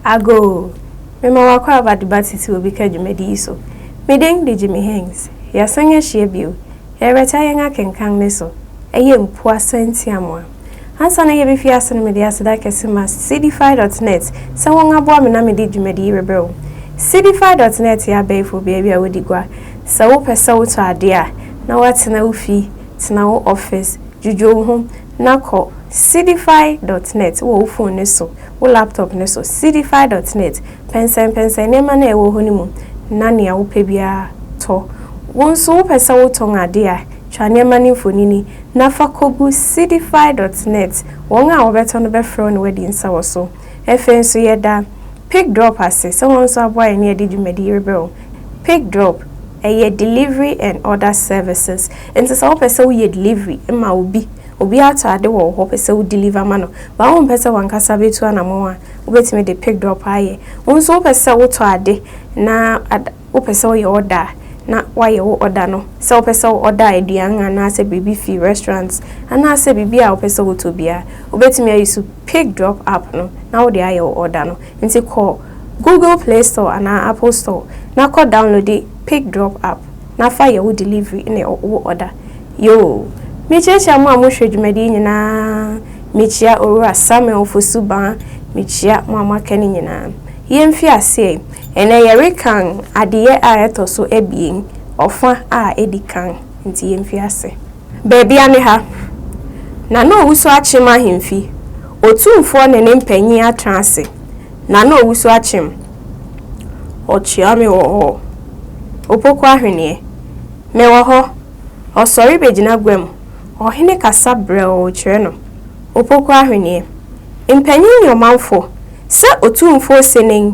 Ago. Mema wakwa abadibati ti obi ka dwumadi iso. Medeng de Jimmy Hanks. Ya sanya hye bio. Ya beta yenga kenkan ne so. Eye Mpuaasa Ntiamoa. Ansa na ye befi ase no mede aseda kese ma cdfi.net. Se won aboa me na mede dwumadi rebrew. cdfi.net ya beifo bia wodi gwa. Se wo pese wo to ade a na watena ufi, tena wo office, juju ho na ko cdfi.net wo phone ne so, wo laptop ne so cdfi.net pensen nema na ewo ho ni mu na ne a wo pe bia to won so wo pese wo ton ade a twa nema ni mfonini na fa kogu cdfi.net won a wo beto no be fro no wedi nsa wo so efe so yeda pick drop ase so won so aboa ye ne di dwumadi rebel pick drop eye delivery and other services into so pese wo ye delivery ma obi ato ade wo ho pese wo deliver ma no ba won pese wankasa betu anamo a obetime de pick drop aye won so pese wo to ade na wo pese wo ye order na wa ye wo order no so pese wo order aduan na se baby fee restaurants ana se bibi a wo pese wo to bia obetime use pick drop app no na wo de aye wo order no nti call Google Play Store and Apple Store na ko download the pick drop app na fa ye wo delivery in wo order yo mechecha mu amohwe dwumadi nyina mechia owura Samuel Ofosuba mechia mu amakani nyina yemfi ase ene yerekan adeye a etoso ebien ofa a edikan nti yemfi ase baby ane ha na no Owusu achima hemfi otumfo ne ne mpanyi atranse na no Owusu achim ochiame wo opoko ahwene me wo ho osori begina gwam ohene kasa brɛ kire no opoko ahwene mpanyin yomanfo se otumfo senen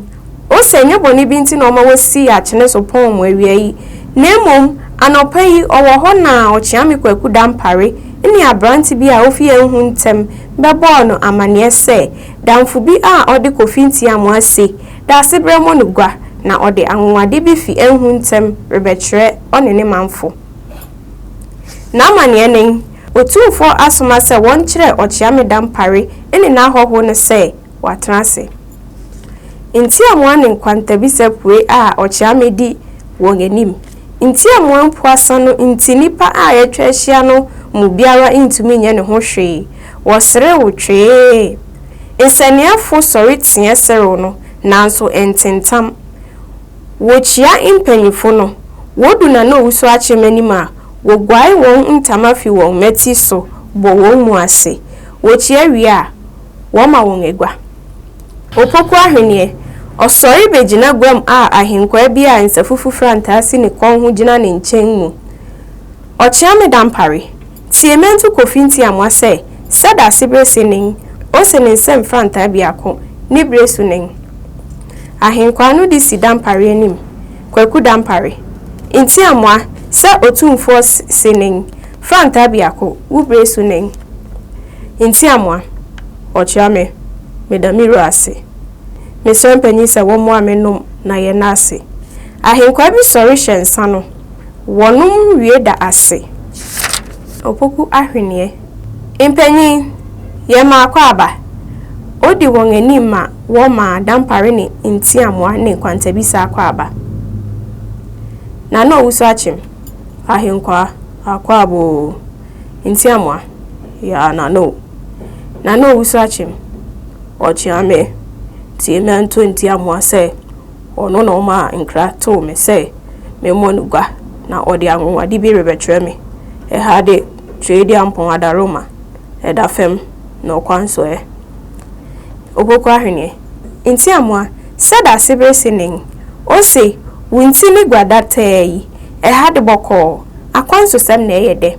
o senye boni binti na oma wosi ya chene so pon mo awiai nemom anopa yi owo ho na ochiame kwaku dampare ni abranti bi a ofi enhu ntem bebo no amane se damfo bi a ode Kofi Ntiamoa se da sebre mo no gwa na ode anwade bi fi enhu ntem rebekire one ne manfo na amane enen otumfo asoma se won kire ochiame dampare eni na hoho ne se watrase Ntiamoa ne nkwanta bi sepue a ochiame di won anim Ntiamoa Mpuaasa no ntinipa a yetwa ahia no mu biara intumi nye ne ho hwe wosere wotwe nsaniafo sori tie sero no nanso ententam wochia impanyifo no wodu na no Owusu achemanima wogwai won ntama fi won meti so bo won mu ase wochia wi a woma won egwa opoko ahwene osori begina gwam a ahenkwa bi a nsafufu frantase ne kon ho gina ne nchen mu ochiame dampare tiementu Kofi Ntiamoa se sada sibre sinin o sinin sem franta biako ni bresu nen ahenkwa no di si dampare anim kwaku dampare Ntiamoa se otumfo sinin franta biako u bresu nen Ntiamoa ochiame medamiro ase mesompanyi se womo amenom na ye na ase ahenkwa bi sori hyensa no wonum wie da ase opoku ahwene impanyi ye ma akwa aba odi won anima wo ma dampare ne Ntiamoa ne kwanta bi sa akwa aba na no Owusu achim ahenkwa akwa abo Ntiamoa ya na no Owusu achim ochiame tiementu Ntiamoa se ono no ma nkra to me se me monugwa na odi anwade bi rebekire me hade trade ampon adaroma edafem no kwanso opoko ahwene Ntiamoa sada sibre sinin o se wunti ni gwadata yi hade boko akwanso sem na yede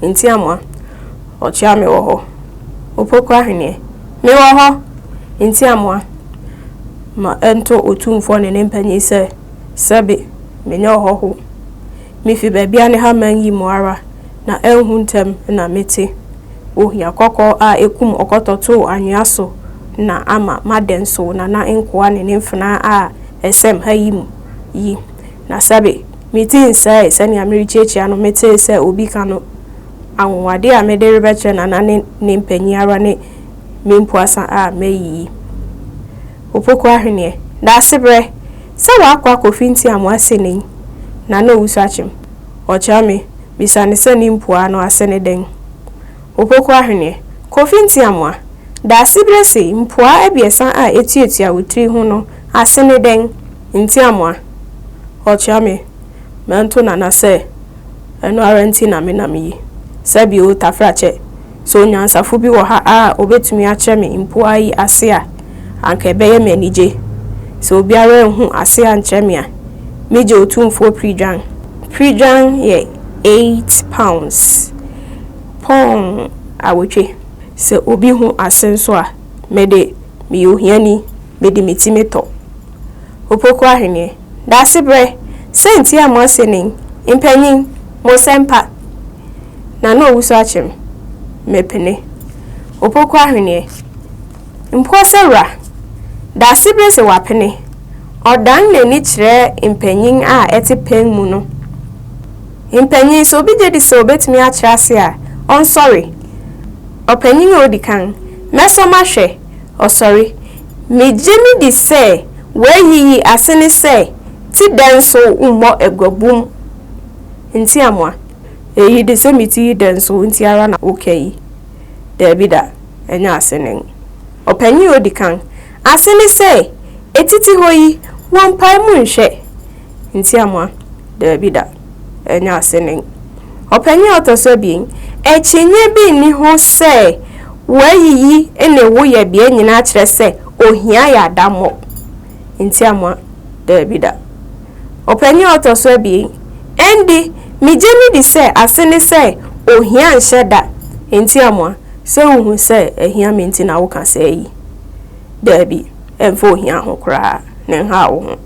Ntiamoa ochiame wo ho opoko ahwene me wo ho Ntiamoa ma ento otumfo ne mpanyi se sabe menye ho mi fi bebia ne ha manyi moara na enhu ntem na mete ohia kokko a ekum okototo anyaso na ama madenso na enkoa ne mfuna a esem ha yimu yi na sabe meeting say sani americhechi ano mete se obi kanu anwade a mederebeche na ne mpanyi ara ne Mpuaasa a meyi Opoku ahwene da sebre se wakwa Kofi Ntiamoa sene na no Owusu achim ochame bisane se ni Mpuaa no asene den Opoku ahwene Kofi Ntiamoa da sebre se Mpuaa ebiesa a etietia wotri ho no asene den Ntiamoa ochame mento na se eno arenti na menami sabi o tafrache so nyansafo bi wo ha a obetumi ache me Mpuaa yi ase a anka ebeye me anije so obiara hu ase a nche me a meje otumfo pre-dran ye 8 pounds pon awotwe se obi hu ase nso a mede mi ohiani mede metimeto Opoku ahwene da sebre se Ntiamoa sene impanyin mo sempa na no Owusu achim mepene Opoku ahwene Mpuaasa ra da sebre se wapene odan na ni kire impanyin a etipen mu no impanyin so bi jedi se obetimi a kire ase a on sorry opanyin odikan mesoma hwe o sorry me jemi di se weyi asene se ti den so ummo egwabum Ntiamoa eyi de se miti den so ntiara na okay da bida enya asene opanyin odikan asene se etiti hoyi won pai mu nhwe Ntiamoa da bida enya asene opanyin otoso bien echinye bi ni ho se weyi ene wo ye bia nyina kire se ohia ya damo Ntiamoa da bida opanyin otoso bien endi mijemi di se asene se ohia nheda Ntiamoa se ohun se ehia menti na wo ka se yi da bi enfo ohia ho kra ne ha wo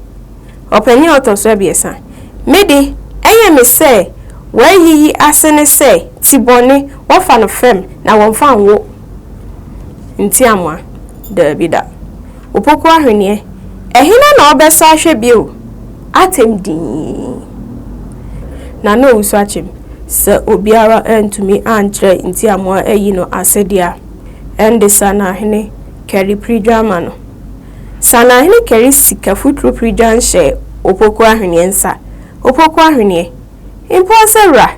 opanyin otoso biesa mede eye me se weyi asene se tibone wo fa no fem na won fa wo Ntiamoa da bida Opoku ahwene ehina na obesa hwe bio atemdin na no Owusu achim se obiara entumi antre Ntiamoa eyi no asedia ende sana hene keri pre-drama no sana hene keri sika futuro pre-dran she Opoku ahwene nsa Opoku ahwene Mpuaasa ra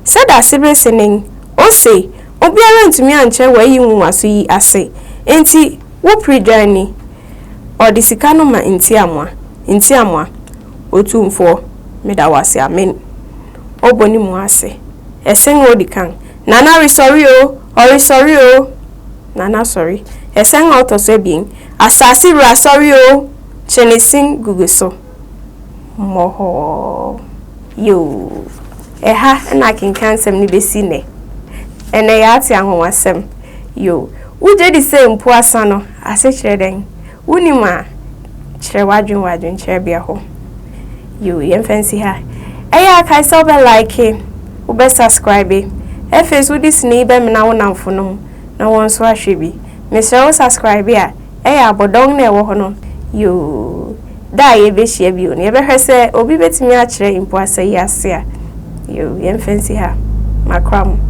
sada sebre senen o se obiara entumi anche weyi nwuwaso yi ase enti wo pre-dran ni odi sika no ma Ntiamoa otumfo medawase amen oboni mu ase esen odikan nana resori o nana sorry esen otoso bien asasi ra sorry o chenesin guguso moho yo eha na kinkansem ni besi ne ene ya ati ahonwasem yo uje di se Mpuaasa no ase kire den unima kire wadwun kire bia ho yo yemfansi ha eya kai so be like u be subscribe e Facebook dis ni be me na wonamfo no na won so ahwebi me se subscribe a eya bodon na e wo ho no yo da ye be hia bi oni e be hwese obi betimi a kire Mpuaasa yi ase a yo yemfansi ha makram